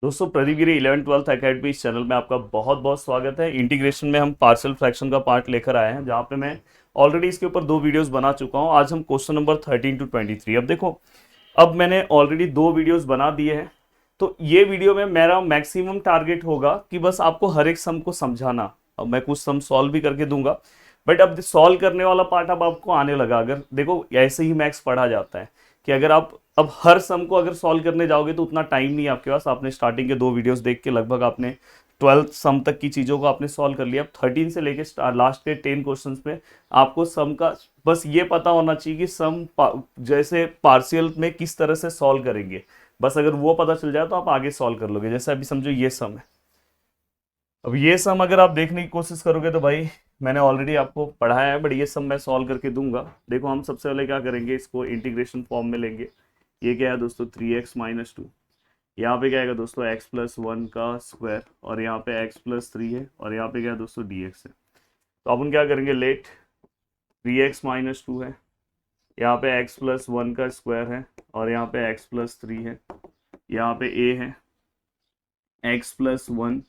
दोस्तों प्रदीप गिरी 11th-12th academy इस channel में आपका बहुत बहुत स्वागत है। इंटीग्रेशन में हम पार्शियल फ्रैक्शन का पार्ट लेकर आए हैं, जहाँ पे मैं ऑलरेडी इसके ऊपर दो वीडियोस बना चुका हूँ। आज हम क्वेश्चन नंबर 13 to 23। अब देखो, अब मैंने ऑलरेडी दो वीडियोस बना दिए हैं, तो ये वीडियो में मेरा मैक्सिमम टारगेट होगा कि बस आपको हर एक सम को समझाना। अब मैं कुछ सम सॉल्व भी करके दूंगा, बट अब सॉल्व करने वाला पार्ट अब आपको आने लगा। अगर देखो, ऐसे ही मैथ्स पढ़ा जाता है कि अगर आप अब हर सम को अगर सॉल्व करने जाओगे तो उतना टाइम नहीं है आपके पास। आपने स्टार्टिंग के दो वीडियोस देख के लगभग आपने 12th सम तक की चीज़ों को आपने सॉल्व कर लिया। अब 13 से लेके लास्ट के 10 क्वेश्चंस में आपको सम का बस ये पता होना चाहिए कि जैसे पार्शियल में किस तरह से सॉल्व करेंगे। बस अगर वो पता चल जाए तो आप आगे सॉल्व कर लोगे। जैसे अभी समझो ये सम है, अब ये सम अगर आप देखने की कोशिश करोगे तो भाई मैंने ऑलरेडी आपको पढ़ाया है, बट ये सम मैं सॉल्व करके दूंगा। देखो, हम सबसे पहले क्या करेंगे, इसको इंटीग्रेशन फॉर्म में लेंगे। ये क्या है दोस्तों, 3x-2। यहाँ पे क्या आएगा दोस्तों, x+1 का स्क्वायर, और यहाँ पे x+3 है, और यहाँ पे क्या है दोस्तों, dx है। तो अपन क्या करेंगे, लेट 3x-2 है, यहाँ पे x+1 का स्क्वायर है, और यहाँ पे x+3 है, यहाँ पे a है, x+1,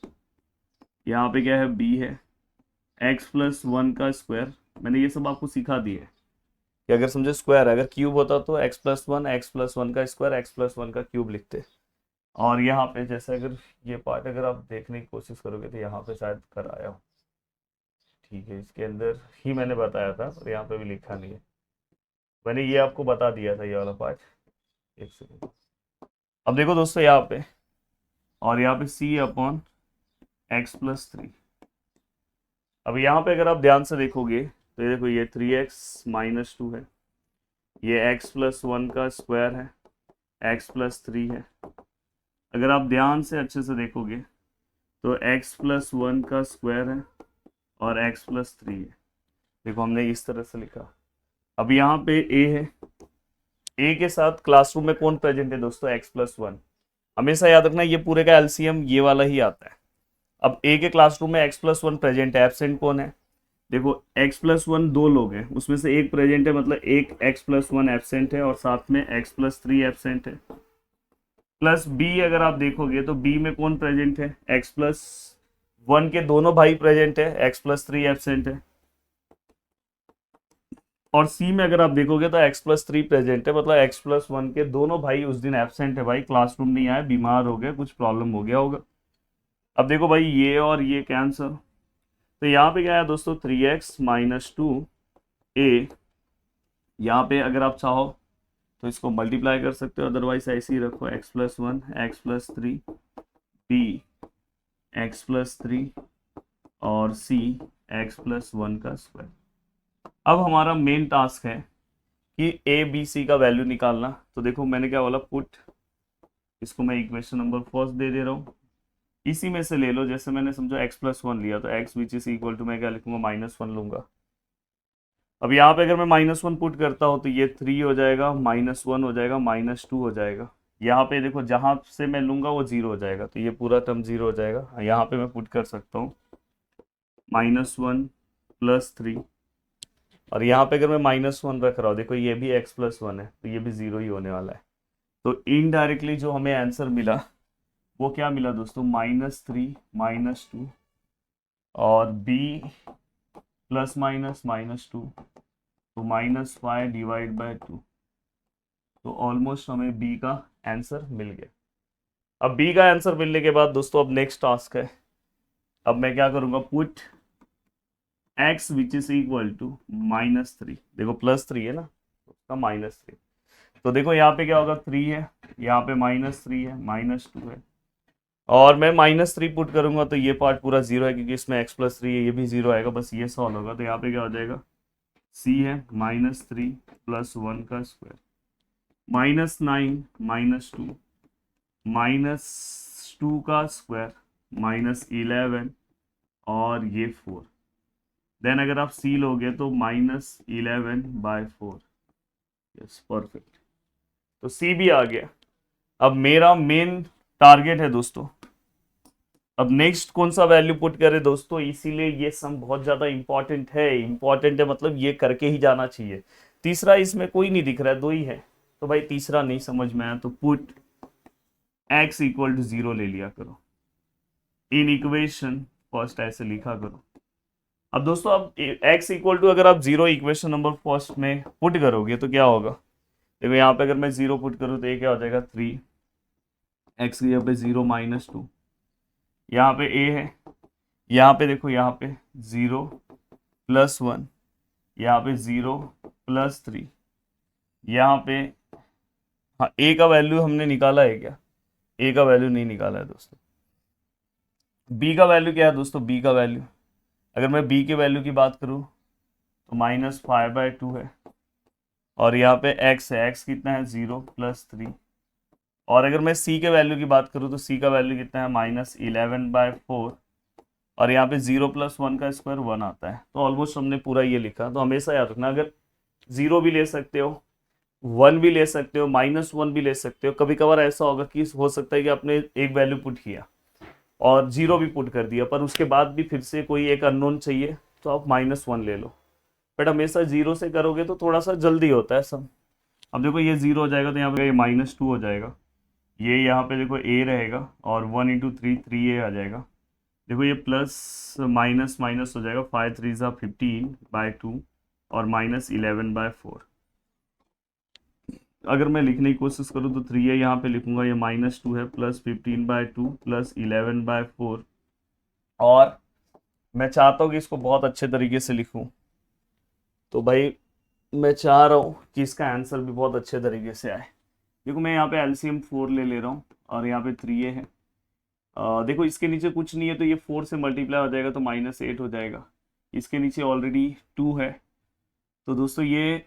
यहाँ पे क्या है, b है, x+1 का स्क्वायर। मैंने ये सब आपको सिखा दिया है कि अगर समझो स्क्वायर, अगर क्यूब होता तो x+1 का स्क्वायर x+1 का क्यूब लिखते। और यहाँ पे जैसे अगर ये पार्ट अगर आप देखने की कोशिश करोगे तो यहाँ पे शायद कराया हो, ठीक है, इसके अंदर ही मैंने बताया था, और यहाँ पे भी लिखा नहीं है। मैंने ये आपको बता दिया था, ये वाला पार्ट। एक सेकंड। अब देखो दोस्तों, यहाँ पे और यहाँ पे c/x+3। अब यहाँ पे अगर आप ध्यान से देखोगे तो ये देखो, ये 3x-2 है, ये x+1 का स्क्वायर है, x+3 है। अगर आप ध्यान से अच्छे से देखोगे तो x+1 का स्क्वायर है और x+3 है। देखो, हमने इस तरह से लिखा। अब यहाँ पे a है, a के साथ क्लासरूम में कौन प्रेजेंट है दोस्तों, x+1। हमेशा याद रखना, ये पूरे का एलसीएम ये वाला ही आता है। अब a के क्लासरूम में x+1 प्रेजेंट है, एब्सेंट कौन है। देखो, x+1 दो लोग हैं, उसमें से एक प्रेजेंट है, मतलब एक x+1 एब्सेंट है, और साथ में x+3 एब्सेंट है। प्लस बी अगर आप देखोगे तो बी में कौन प्रेजेंट है, x+1 के दोनों भाई प्रेजेंट है, x+3 एब्सेंट है। और सी में अगर आप देखोगे तो x+3 प्रेजेंट है, मतलब x+1 के दोनों भाई उस दिन एब्सेंट है, भाई क्लासरूम नहीं आए, बीमार हो गए, कुछ प्रॉब्लम हो गया होगा। अब देखो भाई, ये और ये कैंसर। तो यहाँ पे क्या है दोस्तों, 3x-2a। यहाँ पे अगर आप चाहो तो इसको मल्टीप्लाई कर सकते हो, अदरवाइज ऐसे ही रखो, x+1 x+3 b x+3 और c x+1 का स्क्वायर। अब हमारा मेन टास्क है कि ए बी सी का वैल्यू निकालना। तो देखो, मैंने क्या बोला, पुट, इसको मैं इक्वेशन नंबर फर्स्ट दे दे रहा हूँ। इसी में से ले लो, जैसे मैंने समझो x+1 लिया तो x which is equal to, मैं क्या लिखूंगा, -1 लूंगा। अब यहाँ पे अगर मैं -1 पुट करता हूँ तो ये 3 हो जाएगा, -1 हो जाएगा, -2 हो जाएगा। यहाँ पे देखो, जहाँ से मैं लूंगा वो 0 हो जाएगा, तो ये पूरा टर्म 0 हो जाएगा। यहाँ पे मैं पुट कर सकता हूँ -1 + 3, और यहाँ पे अगर मैं -1 रख रहा हूँ, देखो ये भी x+1 है, तो ये भी 0 ही होने वाला है। तो इनडायरेक्टली जो हमें आंसर मिला वो क्या मिला दोस्तों, -3 -2, और b ±-2, तो -5/2। तो ऑलमोस्ट हमें b का आंसर मिल गया। अब b का आंसर मिलने के बाद दोस्तों, अब नेक्स्ट टास्क है। अब मैं क्या करूंगा, put x which is equal to -3। देखो +3 है ना, तो उसका -3। तो देखो यहाँ पे क्या होगा, 3 है, यहाँ पे -3 है, -2 है, और मैं -3 पुट करूंगा तो ये पार्ट पूरा 0 है, क्योंकि इसमें x+3 है, ये भी 0 आएगा। बस ये सॉल्व होगा, तो यहाँ पे क्या हो जाएगा, c है -3 + 1 का स्क्वायर, -9 -2, -2 का स्क्वायर, -11, और ये 4। देन अगर आप c लोगे तो -11/4। Yes, perfect. तो c भी आ गया। अब मेरा मेन टारगेट है दोस्तों, अब नेक्स्ट कौन सा वैल्यू पुट करें दोस्तों, इसीलिए ये सम बहुत ज्यादा इंपॉर्टेंट है। इंपॉर्टेंट है मतलब ये करके ही जाना चाहिए। तीसरा इसमें कोई नहीं दिख रहा है, दो ही है, तो भाई तीसरा नहीं समझ में आया तो पुट x इक्वल टू 0 ले लिया करो। इन इक्वेशन फर्स्ट ऐसे लिखा करो। अब दोस्तों अब x इक्वल टू अगर आप 0 इक्वेशन नंबर फर्स्ट में पुट करोगे तो क्या होगा? देखो यहाँ पे अगर मैं 0 पुट करूँ तो ये क्या हो जाएगा 3, x की जगह पे 0 -2, यहाँ पे a है, यहाँ पे देखो यहाँ पे 0 +1, यहाँ पे 0 +3, यहाँ पे हाँ a का वैल्यू हमने निकाला है क्या? a का वैल्यू नहीं निकाला है दोस्तों। b का वैल्यू क्या है दोस्तों? b का वैल्यू अगर मैं b के वैल्यू की बात करूँ तो -5/2 है, और यहाँ पे x है, x कितना है 0 +3, और अगर मैं c के वैल्यू की बात करूँ तो c का वैल्यू कितना है -11/4, और यहाँ पे 0 + 1 का स्क्वायर 1 आता है। तो ऑलमोस्ट हमने पूरा ये लिखा। तो हमेशा याद रखना, अगर 0 भी ले सकते हो, 1 भी ले सकते हो, -1 भी ले सकते हो। कभी कभार ऐसा होगा कि हो सकता है कि आपने एक वैल्यू पुट किया और 0 भी पुट कर दिया, पर उसके बाद भी फिर से कोई एक अननोन चाहिए तो आप -1 ले लो। बट हमेशा 0 से करोगे तो थोड़ा सा जल्दी होता है सब। अब देखो ये 0 हो जाएगा तो यहाँ पे ये -2 हो जाएगा, ये यहाँ पे देखो a रहेगा, और 1 × 3 3a आ जाएगा। देखो ये प्लस माइनस माइनस हो जाएगा, 5 3 ज़ा 15/2 और -11/4। अगर मैं लिखने की कोशिश करूँ तो 3 है यहाँ पे लिखूंगा, ये -2 है, +15/2 +11/4, और मैं चाहता हूँ कि इसको बहुत अच्छे तरीके से लिखूं। तो भाई मैं चाह रहा हूँ कि इसका आंसर भी बहुत अच्छे तरीके से आए। देखो मैं यहाँ पे एलसीएम 4 ले रहा हूँ, और यहाँ पे 3a है। देखो इसके नीचे कुछ नहीं है तो ये 4 से मल्टीप्लाई हो जाएगा तो -8 हो जाएगा। इसके नीचे ऑलरेडी 2 है, तो दोस्तों ये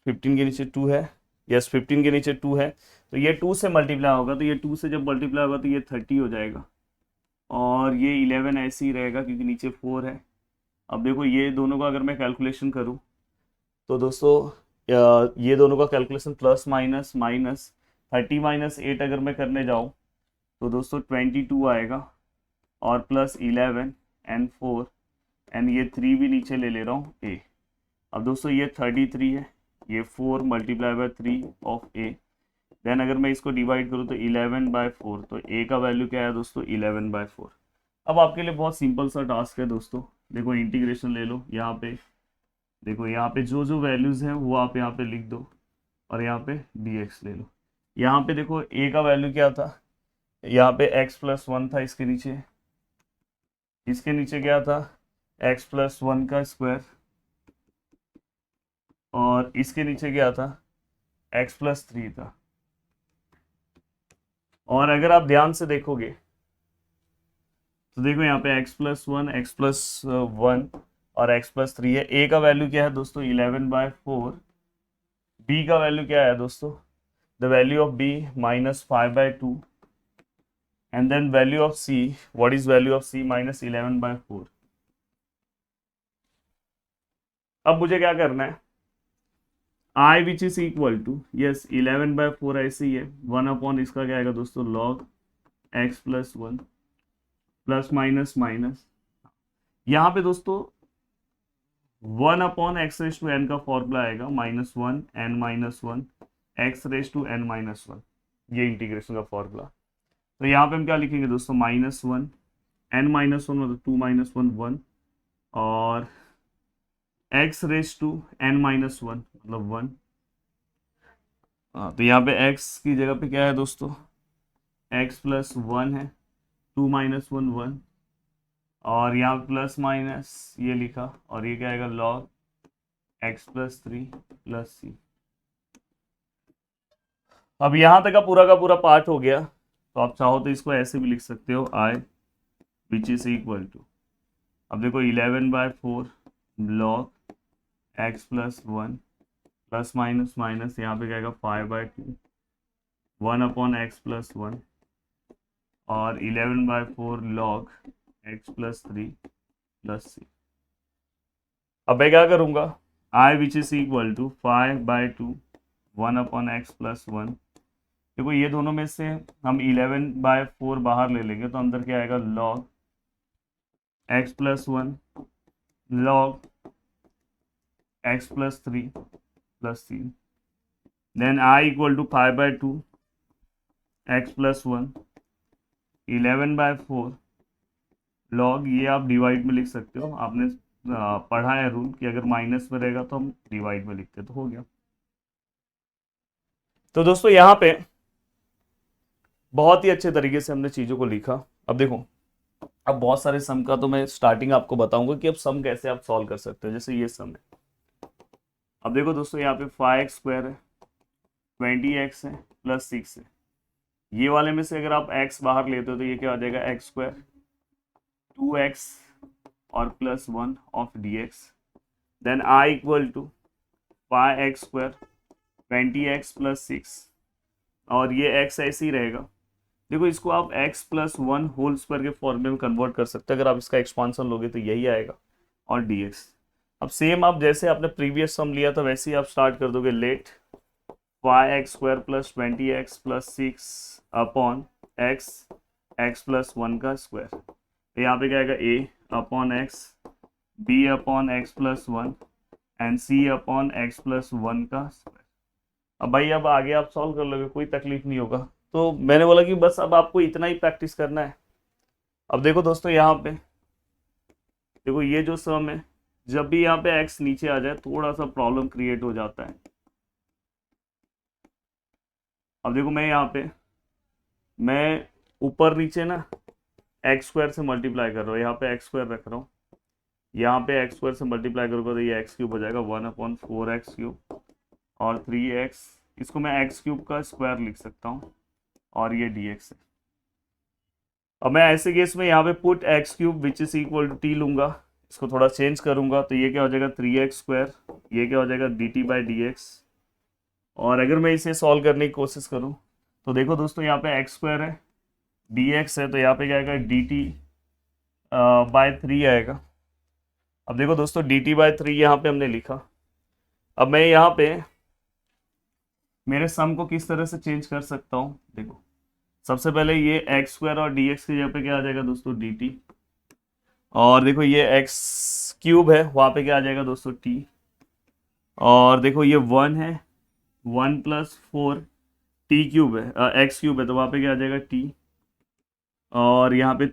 15 के नीचे 2 है, यस 15 के नीचे 2 है, तो ये 2 से मल्टीप्लाई होगा, तो ये 2 से जब मल्टीप्लाई होगा तो ये 30 हो जाएगा, और ये 11 ऐसे ही रहेगा क्योंकि नीचे 4 है। अब देखो ये दोनों का अगर मैं कैलकुलेशन करूँ तो दोस्तों ये दोनों का कैलकुलेशन प्लस माइनस माइनस 30 -8 अगर मैं करने जाऊँ तो दोस्तों 22 आएगा, और +11 एंड 4, एंड ये 3 भी नीचे ले रहा हूँ a। अब दोस्तों ये 33 है, ये 4 × 3 ऑफ a। देन अगर मैं इसको डिवाइड करूँ तो 11/4, तो a का वैल्यू क्या है दोस्तों 11/4। अब आपके लिए बहुत सिंपल सा टास्क है दोस्तों। देखो इंटीग्रेशन ले लो, यहाँ पे देखो यहाँ पे जो जो वैल्यूज़ हैं वो आप यहाँ पे लिख दो, और यहाँ पे dx ले लो। यहाँ पे देखो a का वैल्यू क्या था, यहाँ पे x + 1 था, इसके नीचे क्या था x + 1 का स्क्वायर, और इसके नीचे क्या था x + 3 था। और अगर आप ध्यान से देखोगे तो देखो यहाँ पे x + 1 x + 1 और x + 3 है। a का वैल्यू क्या है दोस्तों 11/4। b का वैल्यू क्या है दोस्तों, the value of b -5/2, and then value of c, what is value of c -11/4। अब मुझे क्या करना है, i which is equal to, yes 11/4 ऐसे ही है, 1 इसका क्या आएगा दोस्तों log x + 1 plus minus minus, यहाँ पे दोस्तों 1/x⁻n का फॉर्मूला आएगा -1 n -1 x⁻n-1, ये इंटीग्रेशन का फॉर्मूला। तो यहाँ पे हम क्या लिखेंगे दोस्तों -1 n -1 मतलब 2 - 1 1, और x⁻n-1 मतलब 1। हाँ तो यहाँ पे x की जगह पे क्या है दोस्तों x + 1 है, 2 - 1 1, और यहाँ प्लस माइनस ये लिखा, और ये क्या आएगा log x + 3 + c। अब यहाँ तक का पूरा पार्ट हो गया, तो आप चाहो तो इसको ऐसे भी लिख सकते हो i which is equal to, अब देखो 11/4 log x + 1 plus minus minus, यहाँ पे क्या आएगा 5/2 1/x + 1, और 11/4 log x + 3 + c। अब मैं क्या करूँगा, i which is equal to 5/2 1/x + 1। देखो ये दोनों में से हम 11/4 बाहर ले लेंगे तो अंदर क्या आएगा log x + 1 log x + 3 + c। Then i equal to 5/2 X plus one 11/4 log, ये आप डिवाइड में लिख सकते हो। आपने पढ़ा है रूल कि अगर माइनस में रहेगा तो हम डिवाइड में लिखते, तो हो गया। तो दोस्तों यहाँ पे बहुत ही अच्छे तरीके से हमने चीज़ों को लिखा। अब देखो, अब बहुत सारे सम का तो मैं स्टार्टिंग आपको बताऊंगा कि अब सम कैसे आप सॉल्व कर सकते हो। जैसे ये सम है, अब देखो दोस्तों यहाँ पे 5x² है, 20x है, +6 है। ये वाले में से अगर आप x बाहर लेते हो तो ये क्या आ जाएगा, x² 2x और +1 of dx। Then I = 5x² 20x +6, और ये x ऐसे ही रहेगा। देखो इसको आप x+1 होल स्क्वायर के फॉर्मूले में कन्वर्ट कर सकते हैं। अगर आप इसका एक्सपांसन लोगे तो यही आएगा, और dx। अब सेम आप जैसे आपने प्रीवियस सम लिया था वैसे ही आप स्टार्ट कर दोगे। Late 5x² + 20x +6 upon x, x+1 का स्क्वायर। तो यहाँ पे क्या आएगा, a/x, b/x+1 एंड c/x+1 का स्क्वायर। अब भाई अब आगे आप सॉल्व कर लोगे, कोई तकलीफ नहीं होगा। तो मैंने बोला कि बस अब आपको इतना ही प्रैक्टिस करना है। अब देखो दोस्तों यहाँ पे देखो, ये जो सम है, जब भी यहाँ पे x नीचे आ जाए थोड़ा सा प्रॉब्लम क्रिएट हो जाता है। अब देखो मैं यहाँ पे मैं ऊपर नीचे ना x² से मल्टीप्लाई कर रहा हूँ, यहाँ पे x² रख रहा हूँ। यहाँ पे x² से मल्टीप्लाई करूँगा तो ये x³ हो जाएगा 1/4x³ और 3x, इसको मैं x³ का स्क्वायर लिख सकता हूँ, और ये dx है। अब मैं ऐसे केस में यहाँ पे put x³ which is equal to t लूंगा, इसको थोड़ा चेंज करूंगा तो ये क्या हो जाएगा 3x², ये क्या हो जाएगा dt/dx। और अगर मैं इसे सॉल्व करने की कोशिश करूं तो देखो दोस्तों यहाँ पे x² है, dx है, तो यहाँ पे क्या आएगा dt/3 आएगा। अब देखो दोस्तों dt/3 यहाँ पे हमने लिखा। अब मैं यहाँ पे मेरे सम को किस तरह से चेंज कर सकता हूँ, देखो सबसे पहले ये x² और dx की जगह पे क्या आ जाएगा दोस्तों dt, और देखो ये x³ है, वहां पे क्या आ जाएगा दोस्तों t, और देखो ये 1 है, 1+4 t³ है, x³ है, तो वहां पे क्या आ जाएगा t, और यहाँ पे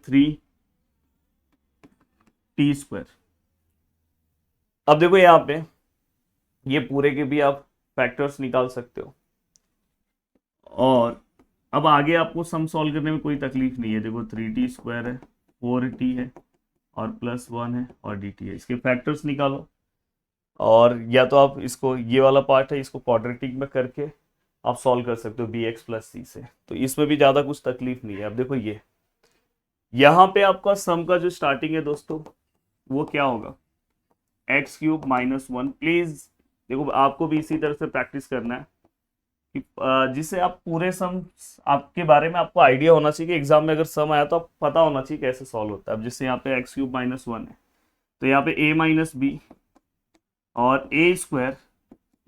3t²। अब देखो यहाँ पे ये पूरे के भी आप फैक्टर्स निकाल सकते हो, और अब आगे आपको सम सॉल्व करने में कोई तकलीफ नहीं है। देखो 3t² है, 4t है, और +1 है, और dt है, इसके फैक्टर्स निकालो। और या तो आप इसको, ये वाला पार्ट है, इसको क्वाड्रेटिक में करके आप सॉल्व कर सकते हो bx + c से, तो इसमें भी ज़्यादा कुछ तकलीफ नहीं है। अब देखो ये यहाँ पे आपका सम का जो स्टार्टिंग है दोस्तों वो क्या होगा, x³ -1। प्लीज़ देखो आपको भी इसी तरह से प्रैक्टिस करना है कि जिससे आप पूरे सम आपके बारे में आपको आइडिया होना चाहिए कि एग्जाम में अगर सम आया तो आप पता होना चाहिए कैसे सॉल्व होता है। अब जैसे यहाँ पे x³ -1 है, तो यहाँ पे a - b और a²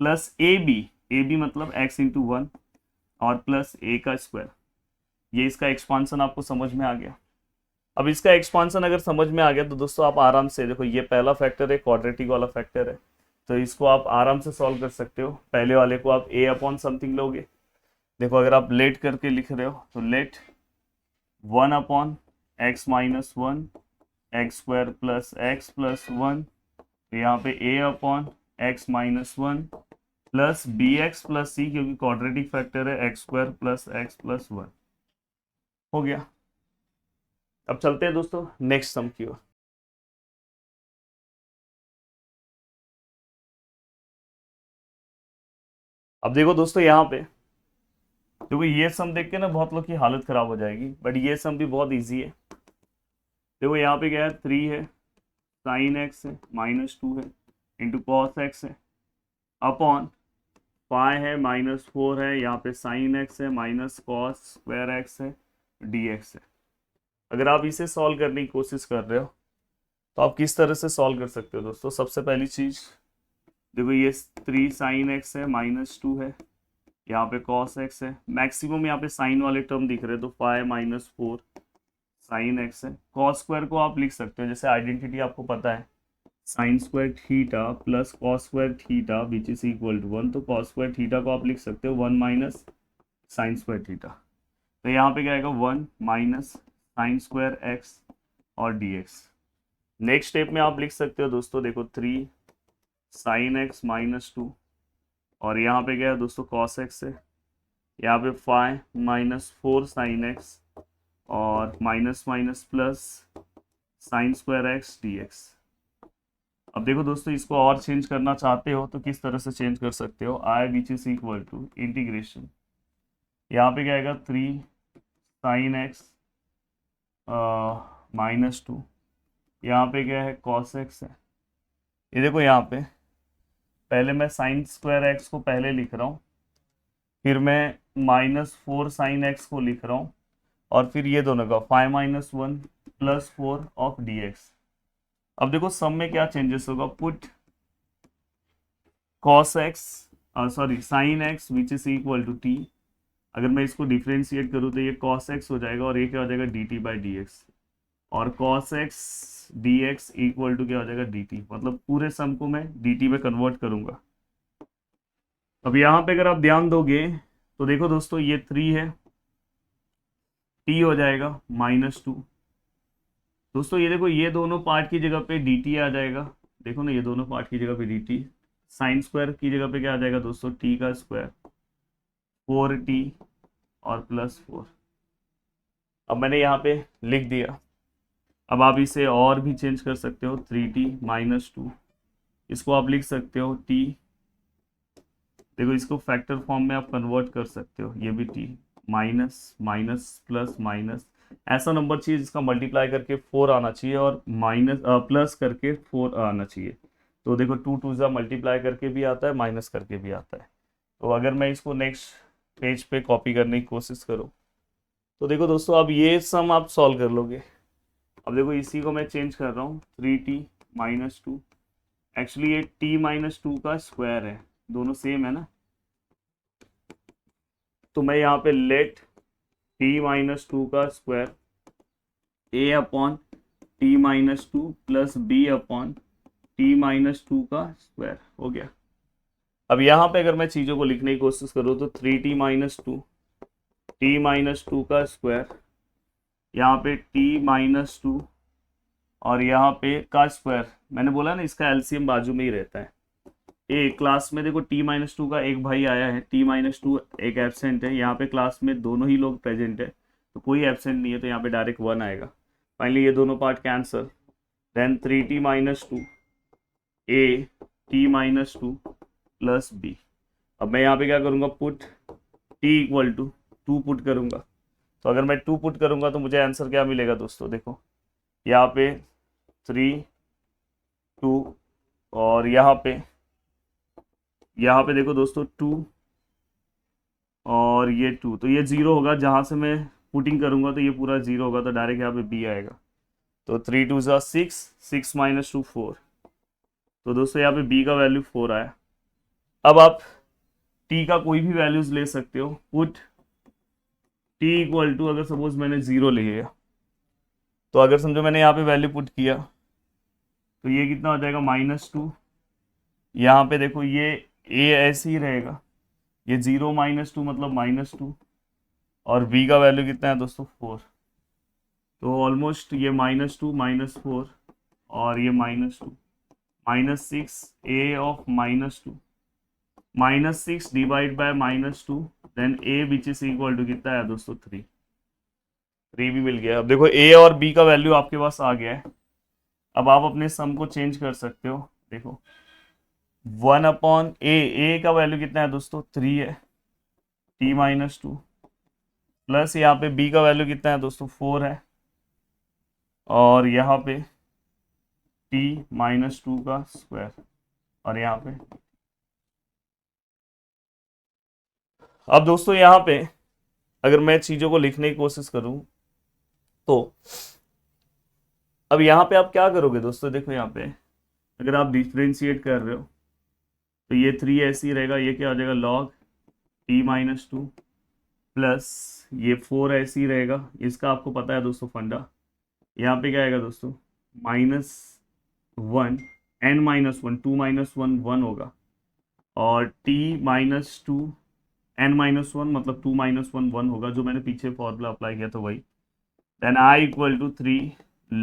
प्लस ए बी मतलब x×1 और प्लस a का स्क्वायर। ये इसका एक्सपांसन आपको समझ में आ गया। अब इसका एक्सपांसन अगर समझ में आ गया तो दोस्तों आप आराम से देखो, ये पहला फैक्टर है, क्वाड्रेटिक वाला फैक्टर है, तो इसको आप आराम से सॉल्व कर सकते हो। पहले वाले को आप a/समथिंग लोगे। देखो अगर आप लेट करके लिख रहे हो तो late 1/x - 1 x² plus x + 1, तो यहाँ पे a/x - 1 प्लस bx + c, क्योंकि क्वाड्रेटिक फैक्टर है x² प्लस x + 1 हो गया। अब चलते हैं दोस्तों नेक्स्ट सम की ओर। अब देखो दोस्तों यहाँ पे देखो, ये सम देख के ना बहुत लोग की हालत खराब हो जाएगी, बट ये सम भी बहुत इजी है। देखो यहाँ पे क्या है, 3 है, sin x है, -2 है, इंटू cos x है, अपॉन पाई है, -4 है, यहाँ पे sin x है, माइनस cos² x है, dx है। अगर आप इसे सॉल्व करने की कोशिश कर रहे हो तो आप किस तरह से सॉल्व कर सकते हो दोस्तों। सबसे पहली चीज देखो, ये 3 sin x है, -2 है, यहाँ पे cos x है, मैक्सिमम यहाँ पे साइन वाले टर्म दिख रहे हैं, तो 5 - 4 sin x है। cos² को आप लिख सकते हो, जैसे आइडेंटिटी आपको पता है, sin² theta plus cos² theta which is equal to 1, तो cos² थीटा को आप लिख सकते हो 1 - sin² थीटा। तो यहाँ पे क्या आएगा 1 माइनस साइन स्क्वायर एक्स और डी एक्स। नेक्स्ट स्टेप में आप लिख सकते हो दोस्तों, देखो 3 साइन एक्स माइनस 2, और यहाँ पे क्या है दोस्तों कॉस एक्स है, यहाँ पे 5 माइनस 4 साइन एक्स और minus minus plus sine square x D x. अब देखो दोस्तों, इसको और चेंज करना चाहते हो तो किस तरह से चेंज कर सकते हो, I which is equal to integration, यहाँ पे क्या आएगा 3 साइन एक्स -2, यहाँ पे क्या है कॉस एक्स है। ये देखो यहाँ पे पहले मैं साइन स्क्वायर एक्स को पहले लिख रहा हूँ, फिर मैं -4 साइन एक्स को लिख रहा हूँ, और फिर ये दोनों का 5 - 1 + 4 ऑफ डी एक्स। अब देखो सम में क्या चेंजेस होगा, put cos X sorry sine X which is equal to T, अगर मैं इसको डिफ्रेंशिएट करूँ तो ये कॉस एक्स हो जाएगा और ये क्या हो जाएगा D T by D X, और cos X D X equal to क्या हो जाएगा डी टी, मतलब पूरे सम को मैं डी टी में कन्वर्ट करूंगा। अब यहाँ पे अगर आप ध्यान दोगे तो देखो दोस्तों ये 3 है, टी हो जाएगा -2। दोस्तों ये देखो ये दोनों पार्ट की जगह पे डी टी आ जाएगा, देखो ना ये दोनों पार्ट की जगह पे डी टी, साइन स्क्वायर की जगह पे क्या आ जाएगा दोस्तों टी का स्क्वायर 4t और +4। अब मैंने यहाँ पे लिख दिया, अब आप इसे और भी चेंज कर सकते हो, 3t - 2, इसको आप लिख सकते हो t, देखो इसको फैक्टर फॉर्म में आप कन्वर्ट कर सकते हो, ये भी t minus minus plus minus, ऐसा नंबर चाहिए जिसका मल्टीप्लाई करके 4 आना चाहिए और माइनस प्लस करके 4 आना चाहिए। तो देखो 2 2 जा मल्टीप्लाई करके भी आता है, माइनस करके भी आता है। तो अगर मैं इसको नेक्स्ट पेज पे कॉपी करने की कोशिश करूँ तो देखो दोस्तों अब ये सम आप सॉल्व कर लोगे। अब देखो इसी को मैं चेंज कर रहा हूँ, 3t - 2, एक्चुअली ये t - 2 का स्क्वायर है, दोनों सेम है ना, तो मैं यहाँ पे लेट t - 2 का square a upon t - 2 plus b upon t - 2 का स्क्वायर हो गया। अब यहाँ पे अगर मैं चीज़ों को लिखने की कोशिश करूँ तो 3t - 2 t - 2 का स्क्वायर, यहाँ पे t - 2 और यहाँ पे का स्क्वायर, मैंने बोला ना इसका एलसीएम बाजू में ही रहता है। ए क्लास में देखो t - 2 का एक भाई आया है, t - 2 एक एब्सेंट है, यहाँ पे क्लास में दोनों ही लोग प्रेजेंट है तो कोई एब्सेंट नहीं है, तो यहाँ पे डायरेक्ट 1 आएगा। फाइनली ये दोनों part cancel, then 3t - 2 a t - 2 plus b। अब मैं यहाँ पे क्या करूँगा, put t equal to 2 put करूँगा, तो अगर मैं 2 पुट करूँगा तो मुझे आंसर क्या मिलेगा दोस्तों, देखो यहाँ पे 3 2 और यहाँ पे देखो दोस्तों 2 और ये 2, तो ये 0 होगा, जहाँ से मैं पुटिंग करूँगा तो ये पूरा 0 होगा, तो डायरेक्ट यहाँ पे b आएगा। तो 3 2 ज़ा 6, 6 - 2 4, तो दोस्तों यहाँ पे b का वैल्यू 4 आया। अब आप t का कोई भी वैल्यूज ले सकते हो, पुट t इक्वल टू, अगर सपोज मैंने 0 ले लिया तो अगर समझो मैंने यहाँ पे वैल्यू पुट किया तो ये कितना हो जाएगा -2, यहाँ पे देखो ये a ऐसे ही रहेगा, ये 0 - 2 मतलब -2, और b का वैल्यू कितना है दोस्तों 4, तो ऑलमोस्ट ये -2 -4 और ये -2 -6 a of -2 -6 divide by -2, then a which is equal to कितना है दोस्तों 3 भी मिल गया। अब देखो a और b का वैल्यू आपके पास आ गया है, अब आप अपने सम को चेंज कर सकते हो। देखो 1 अपॉन a का वैल्यू कितना है दोस्तों 3 है, t - 2 प्लस यहाँ पे b का वैल्यू कितना है दोस्तों 4 है, और यहाँ पे t - 2 का स्क्वायर, और यहाँ पे अब दोस्तों यहाँ पे अगर मैं चीज़ों को लिखने की कोशिश करूँ तो अब यहाँ पे आप क्या करोगे दोस्तों, देखो यहाँ पे अगर आप डिफ्रेंशिएट कर रहे हो तो ये 3 ऐसे ही रहेगा, ये क्या हो जाएगा log t - 2 प्लस ये 4 ऐसे ही रहेगा, इसका आपको पता है दोस्तों फंडा, यहाँ पे क्या आएगा दोस्तों -1 n - 1 2 - 1 1 होगा, और t - 2 n-1 मतलब 2 - 1 1 होगा, जो मैंने पीछे फॉर्मूला अप्लाई किया था वही। Then i equal to 3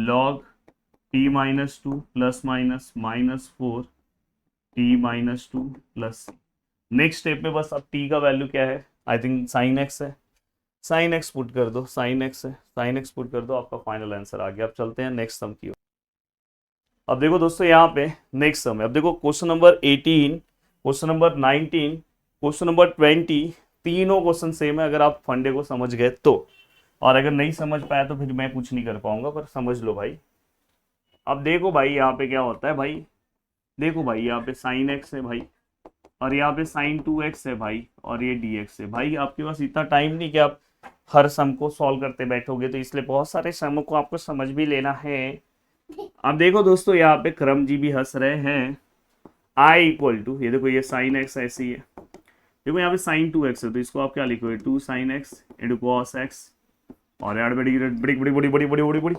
log t-2 plus minus -4 t-2 plus. Next step में बस अब t का वैल्यू क्या है, आई थिंक साइन x है, साइन x पुट कर दो, साइन x है, साइन x पुट कर दो, आपका फाइनल आंसर आ गया। अब चलते हैं नेक्स्ट सम की ओर। अब देखो दोस्तों यहाँ पे नेक्स्ट सम है। अब देखो question number 18, question number 19, question number 20, तीनों क्वेश्चन सेम है अगर आप फंडे को समझ गए तो, और अगर नहीं समझ पाया तो फिर मैं कुछ नहीं कर पाऊंगा, पर समझ लो भाई। अब देखो भाई यहाँ पे क्या होता है भाई, देखो भाई यहाँ पे साइन एक्स है भाई, और यहाँ पे साइन 2x है भाई, और ये dx है भाई। आपके पास इतना टाइम नहीं कि आप हर सम को सॉल्व करते बैठोगे, तो इसलिए बहुत सारे समों को आपको समझ भी लेना है। अब देखो दोस्तों यहाँ पे करम जी भी हंस रहे हैं। i इक्वल टू, ये देखो ये साइन एक्स ऐसी है, देखो यहाँ पे साइन 2x है, तो इसको आप क्या लिखोगे 2 sin x into cos x, और यार बड़ी बड़ी बड़ी बड़ी बड़ी बड़ी बड़ी बड़ी।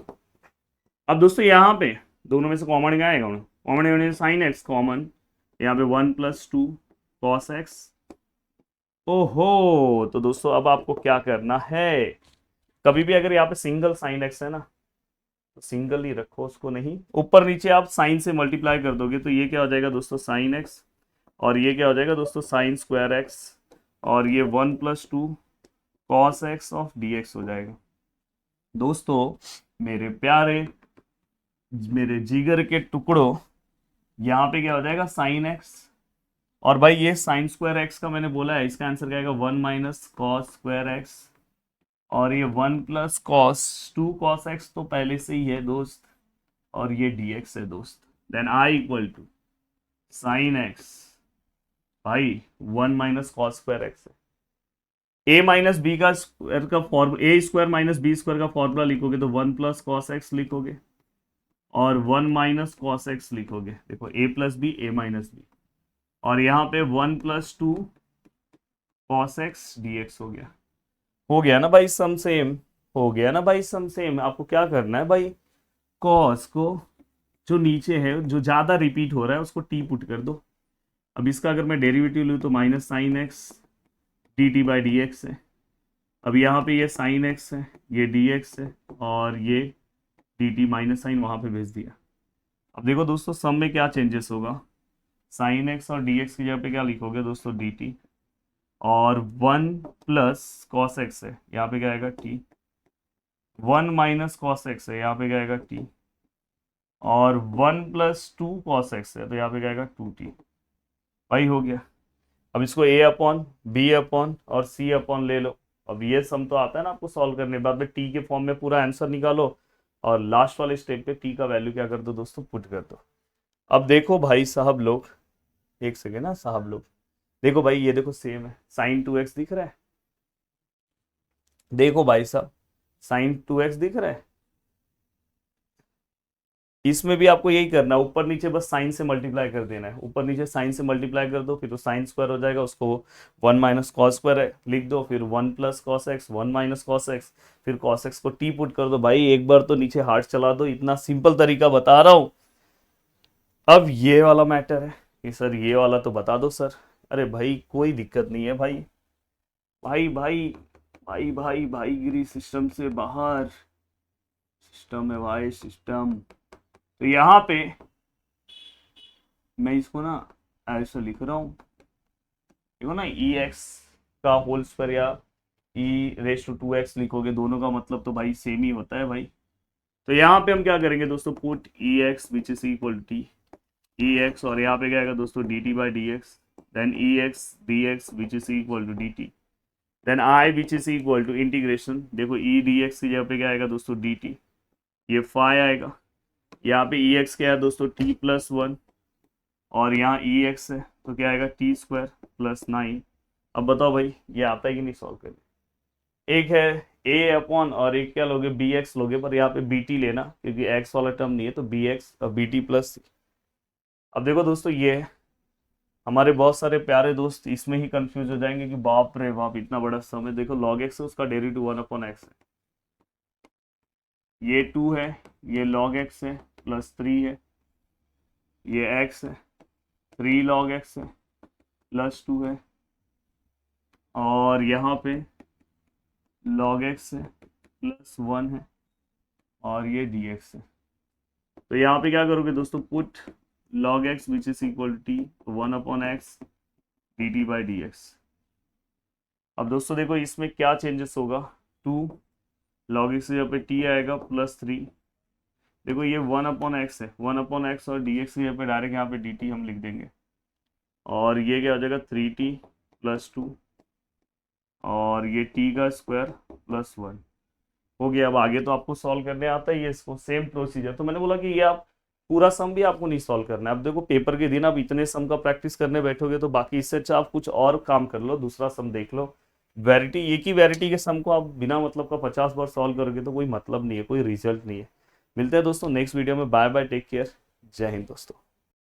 अब दोस्तों यहाँ पे दोनों में से कॉमन क्या आएगा, कॉमन साइन एक्स कॉमन, यहाँ पे 1 + 2 कॉस एक्स। ओहो, तो दोस्तों अब आपको क्या करना है, कभी भी अगर यहाँ पे सिंगल साइन एक्स है ना, तो सिंगल ही रखो उसको, नहीं ऊपर नीचे आप साइन से मल्टीप्लाई कर दोगे, तो ये क्या हो जाएगा दोस्तों साइन एक्स, और ये क्या हो जाएगा दोस्तों साइन स्क्वायर एक्स, और ये 1 + 2 कॉस एक्स ऑफ dx हो जाएगा। दोस्तों मेरे प्यारे, मेरे जिगर के टुकड़ों, यहाँ पे क्या हो जाएगा साइन एक्स, और भाई ये साइन स्क्वायर एक्स का मैंने बोला है, इसका आंसर क्या आएगा 1 - कॉस स्क्वायर एक्स, और ये 1 + cos 2 cos x तो पहले से ही है दोस्त, और ये dx है दोस्त। Then i equal to sine X भाई 1 - cos2x है। a - b का स्क्वायर का फॉर्मूला, a² - b² का फॉर्मूला लिखोगे तो 1 + cos x लिखोगे, और 1 - cos x लिखोगे, देखो a + b a - b, और यहाँ पे 1 + 2 cos x dx हो गया ना भाई सम सेम, हो गया ना भाई सम सेम। आपको क्या करना है भाई, कॉस को जो नीचे है जो ज्यादा रिपीट हो रहा है उसको टी पुट कर दो। अब इसका अगर मैं डेरिवेटिव लूँ तो minus sine x D T by D x है। अब यहाँ पे ये साइन एक्स है, ये डी एक्स है, और ये डी टी माइनस साइन वहां पे भेज दिया। अब देखो दोस्तों सम में क्या चेंजेस होगा, साइन एक्स और डी एक्स की जगह पे क्या लिखोगे दोस्तों डी टी, और 1 + cos x है, यहाँ पे क्या आएगा टी, 1 - cos x है, यहाँ पे क्या आएगा टी, और 1 + 2 cos x है, तो यहाँ पे क्या आएगा 2t। भाई हो गया। अब इसको a/b/ और c/ ले लो। अब ये सम तो आता है ना आपको सॉल्व करने, बाद में टी के फॉर्म में पूरा आंसर निकालो, और लास्ट वाले स्टेप पे टी का वैल्यू क्या कर दो दोस्तों पुट कर दो। अब देखो भाई साहब लोग, एक सेकेंड ना साहब लोग, देखो भाई ये देखो सेम है, साइन 2x दिख रहा है, देखो भाई साहब साइन 2x दिख रहा है, इसमें भी आपको यही करना है, ऊपर नीचे बस साइन से मल्टीप्लाई कर देना है, ऊपर नीचे साइन से मल्टीप्लाई कर दो, फिर तो साइन स्क्वायर हो जाएगा, उसको 1 - cos² लिख दो, फिर 1 + cos x 1 - cos x, फिर cos x को टी पुट कर दो। भाई एक बार तो नीचे हार्ट चला दो, इतना सिंपल तरीका बता रहा हूं। अब ये वाला मैटर है कि सर ये वाला तो बता दो सर, अरे भाई कोई दिक्कत नहीं है भाई, भाई भाई भाई भाई भाई गिरी सिस्टम से बाहर, सिस्टम है भाई सिस्टम। तो यहाँ पे मैं इसको ना ऐसा लिख रहा हूँ, देखो ना EX का होल स्क्वायर या e⁻²x लिखोगे, दोनों का मतलब तो भाई सेम ही होता है भाई। तो यहाँ पे हम क्या करेंगे दोस्तों, put EX which is equal to EX, और यहाँ पे क्या आएगा दोस्तों dt by D X, then EX dx which is equal to dt, then I which is equal to integration, देखो e dx की जगह पे क्या आएगा दोस्तों dt, ये फाई आएगा, यहाँ पे EX क्या है दोस्तों t+1, और यहाँ EX है तो क्या आएगा t² + 9। अब बताओ भाई ये आता है कि नहीं सॉल्व करने, एक है a/ और एक क्या लोगे bx लोगे, पर यहाँ पे bt लेना क्योंकि x वाला टर्म नहीं है, तो bx और bt + c। अब देखो दोस्तों ये हमारे बहुत सारे प्यारे दोस्त इसमें ही कंफ्यूज हो जाएंगे कि बाप रे बाप इतना बड़ा सम है, देखो log x है, उसका डेरिवेटिव 1/x है, ये 2 है, ये log x है +3 है, ये x है 3 log x है +2 है, और यहाँ पे log x है प्लस 1 है और ये dx है। तो यहाँ पे क्या करोगे दोस्तों, put log x which is equal T 1/x dt by dx। अब दोस्तों देखो इसमें क्या चेंजेस होगा, 2 log x यहाँ पे t आएगा प्लस 3। देखो ये 1/x है, 1/x और dx की जगह पे डायरेक्ट यहाँ पे dt हम लिख देंगे और ये क्या हो जाएगा 3t प्लस 2 और ये t का स्क्वायर प्लस 1 हो गया। अब आगे तो आपको सॉल्व करने आता है ये, इसको सेम प्रोसीजर। तो मैंने बोला कि ये आप पूरा सम भी आपको नहीं सॉल्व करना है। अब देखो पेपर के दिन आप इतने सम का प्रैक्टिस करने बैठोगे तो बाकी इससे अच्छा आप कुछ और काम कर लो, दूसरा सम देख लो। वैरायटी, एक ही वैरायटी के सम को आप बिना मतलब का 50 बार सॉल्व करोगे तो कोई मतलब नहीं है, कोई रिजल्ट नहीं है। मिलते हैं दोस्तों नेक्स्ट वीडियो में। बाय बाय, टेक केयर, जय हिंद दोस्तों।